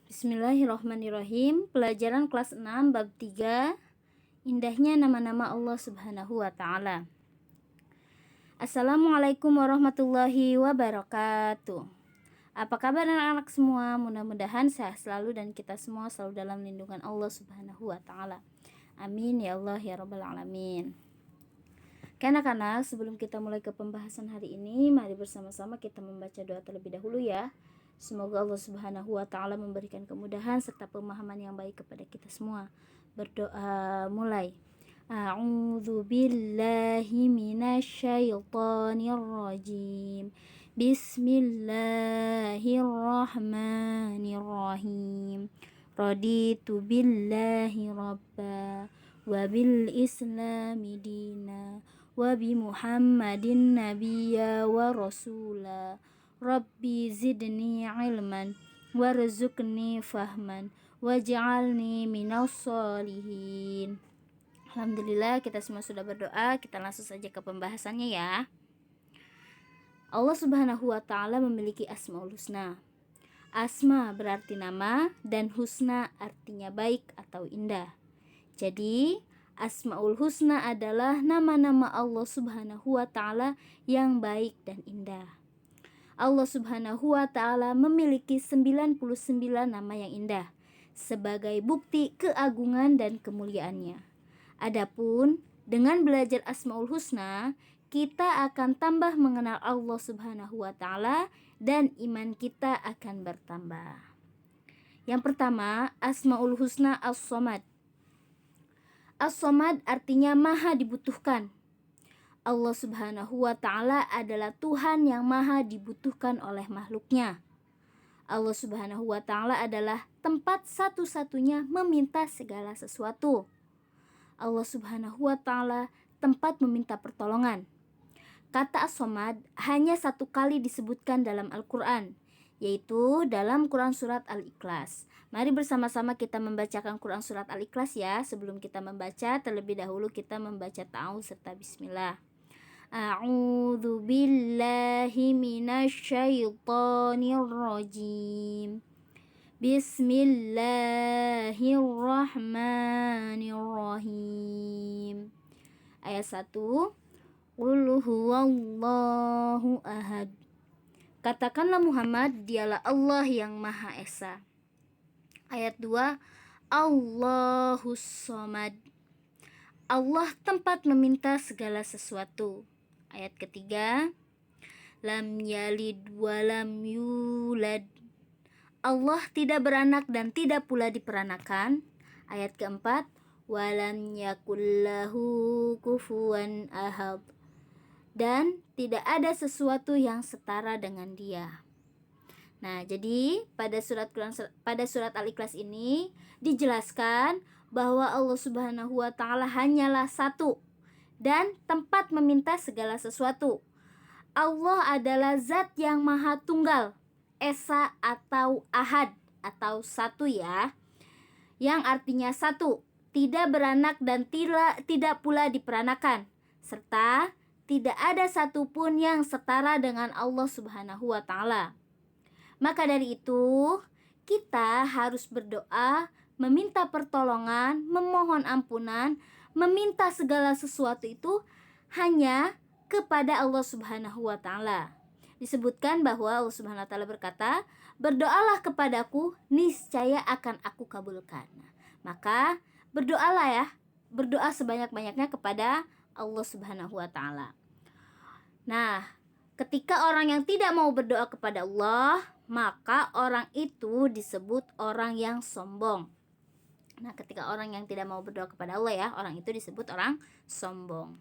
Bismillahirrahmanirrahim. Pelajaran kelas 6 bab 3. Indahnya nama-nama Allah Subhanahu wa taala. Assalamualaikum warahmatullahi wabarakatuh. Apa kabar anak-anak semua? Mudah-mudahan sehat selalu dan kita semua selalu dalam lindungan Allah Subhanahu wa taala. Amin ya Allah ya rabbal alamin. Anak-anak, sebelum kita mulai ke pembahasan hari ini, mari bersama-sama kita membaca doa terlebih dahulu ya. Semoga Allah Subhanahu wa taala memberikan kemudahan serta pemahaman yang baik kepada kita semua. Berdoa mulai. A'udzu billahi minasyaitonir rajim. Bismillahirrahmanirrahim. Raditu billahi rabba wa bil islami dina wa bi Muhammadin nabiyya wa rasula. Rabbi zidni ilman warzuqni fahman waj'alni minas sholihin. Alhamdulillah, kita semua sudah berdoa. Kita langsung saja ke pembahasannya ya. Allah Subhanahu wa taala memiliki Asmaul Husna. Asma berarti nama dan husna artinya baik atau indah. Jadi Asmaul Husna adalah nama-nama Allah Subhanahu wa taala yang baik dan indah. Allah Subhanahu wa taala memiliki 99 nama yang indah sebagai bukti keagungan dan kemuliaannya. Adapun dengan belajar Asmaul Husna, kita akan tambah mengenal Allah Subhanahu wa taala dan iman kita akan bertambah. Yang pertama, Asmaul Husna As-Somad. As-Somad artinya maha dibutuhkan. Allah Subhanahu wa taala adalah Tuhan yang maha dibutuhkan oleh makhluknya. Allah Subhanahu wa taala adalah tempat satu-satunya meminta segala sesuatu. Allah Subhanahu wa taala tempat meminta pertolongan. Kata As-Somad hanya satu kali disebutkan dalam Al-Quran, yaitu dalam Quran Surat Al-Ikhlas. Mari bersama-sama kita membacakan Quran Surat Al-Ikhlas ya. Sebelum kita membaca, terlebih dahulu kita membaca ta'awudz serta bismillah. A'udzu billahi minasyaitonir rajim. Bismillahirrahmanirrahim. Ayat 1. Qul huwallahu ahad. Katakanlah Muhammad, dialah Allah yang Maha Esa. Ayat 2. Allahus Somad. Allah tempat meminta segala sesuatu. Ayat ketiga, lam yalid walam yulad. Allah tidak beranak dan tidak pula diperanakan. Ayat keempat, walam yakullahu kufuwan ahad. Dan tidak ada sesuatu yang setara dengan Dia. Nah, jadi pada surat Al-Ikhlas ini dijelaskan bahwa Allah Subhanahu wa taala hanyalah satu dan tempat meminta segala sesuatu. Allah adalah zat yang maha tunggal, esa atau ahad atau satu ya, yang artinya satu, tidak beranak dan tidak pula diperanakan, serta tidak ada satupun yang setara dengan Allah Subhanahu wa taala. Maka dari itu, kita harus berdoa, meminta pertolongan, memohon ampunan, meminta segala sesuatu itu hanya kepada Allah Subhanahu wa taala. Disebutkan bahwa Allah Subhanahu wa taala berkata, "Berdoalah kepadaku, niscaya akan aku kabulkan." Maka berdoalah ya, berdoa sebanyak-banyaknya kepada Allah Subhanahu wa taala. Nah, ketika orang yang tidak mau berdoa kepada Allah, maka orang itu disebut orang yang sombong. Nah, ketika orang yang tidak mau berdoa kepada Allah ya, orang itu disebut orang sombong.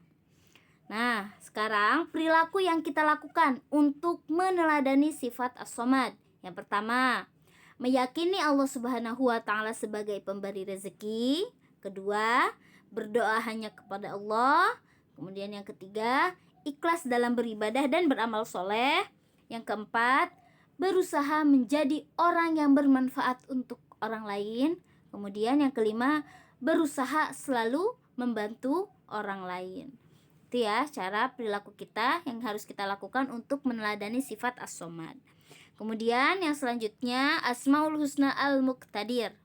Nah, sekarang perilaku yang kita lakukan untuk meneladani sifat As-Somad. Yang pertama, meyakini Allah Subhanahu wa taala sebagai pemberi rezeki. Kedua, berdoa hanya kepada Allah. Kemudian yang ketiga, ikhlas dalam beribadah dan beramal soleh. Yang keempat, berusaha menjadi orang yang bermanfaat untuk orang lain. Kemudian yang kelima, berusaha selalu membantu orang lain. Itu ya cara perilaku kita yang harus kita lakukan untuk meneladani sifat As-Somad. Kemudian yang selanjutnya Asmaul Husna Al-Muqtadir.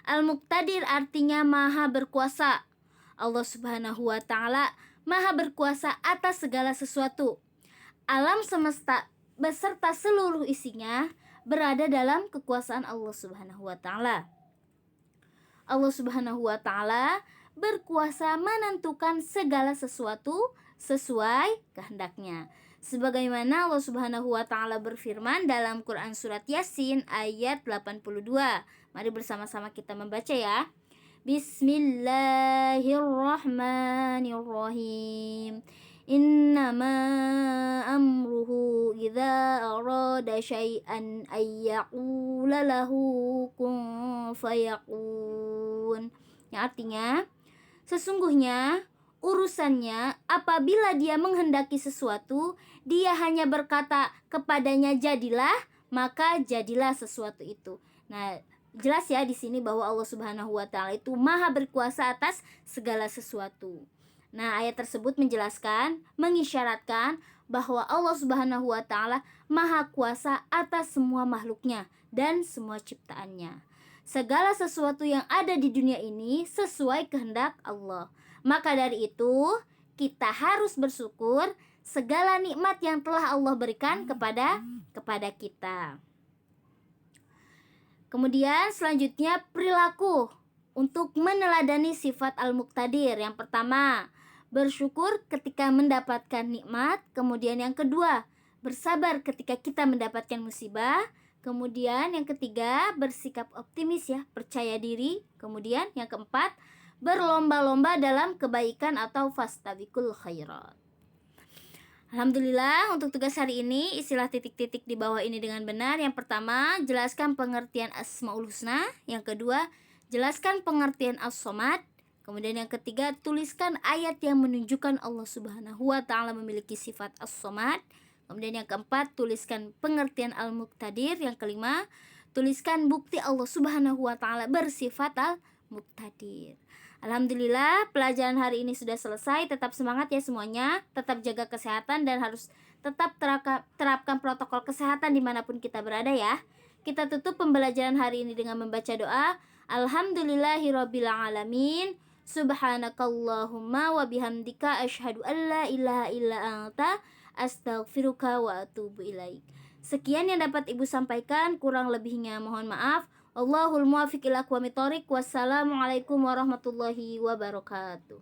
Al-Muqtadir artinya maha berkuasa. Allah Subhanahu wa taala maha berkuasa atas segala sesuatu. Alam semesta beserta seluruh isinya berada dalam kekuasaan Allah Subhanahu wa taala. Allah Subhanahu wa taala berkuasa menentukan segala sesuatu sesuai kehendaknya. Sebagaimana Allah Subhanahu wa taala berfirman dalam Quran surat Yasin ayat 82. Mari bersama-sama kita membaca ya. Bismillahirrahmanirrahim. Innama amruhu idza arada syai'an ayyaqula lahu kun fayakun. Yang artinya, sesungguhnya urusannya apabila dia menghendaki sesuatu, dia hanya berkata kepadanya jadilah, maka jadilah sesuatu itu. Nah, jelas ya di sini bahwa Allah Subhanahu wa taala itu maha berkuasa atas segala sesuatu. Nah, ayat tersebut menjelaskan, mengisyaratkan bahwa Allah Subhanahu wa taala maha kuasa atas semua makhluknya dan semua ciptaannya. Segala sesuatu yang ada di dunia ini sesuai kehendak Allah. Maka dari itu, kita harus bersyukur segala nikmat yang telah Allah berikan kepada kita. Kemudian selanjutnya perilaku untuk meneladani sifat Al-Muqtadir. Yang pertama, bersyukur ketika mendapatkan nikmat. Kemudian yang kedua, bersabar ketika kita mendapatkan musibah. Kemudian yang ketiga, bersikap optimis ya, percaya diri. Kemudian yang keempat, berlomba-lomba dalam kebaikan atau fastabiqul khairat. Alhamdulillah, untuk tugas hari ini istilah titik-titik di bawah ini dengan benar. Yang pertama, jelaskan pengertian Asmaul Husna. Yang kedua, jelaskan pengertian As-Somad. Kemudian yang ketiga, tuliskan ayat yang menunjukkan Allah Subhanahu wa taala memiliki sifat As-Somad. Kemudian yang keempat, tuliskan pengertian Al-Muqtadir. Yang kelima, tuliskan bukti Allah Subhanahu wa taala bersifat Al-Muqtadir. Alhamdulillah, pelajaran hari ini sudah selesai. Tetap semangat ya semuanya. Tetap jaga kesehatan dan harus tetap terapkan protokol kesehatan dimanapun kita berada ya. Kita tutup pembelajaran hari ini dengan membaca doa. Alhamdulillahirabbil alamin. Subhanakallahumma wa bihamdika asyhadu an la ilaha illa anta astaghfiruka wa atubu ilaik. Sekian yang dapat Ibu sampaikan, kurang lebihnya mohon maaf. Allahul muwaffiq ila aqwamit thoriq. Wassalamualaikum warahmatullahi wabarakatuh.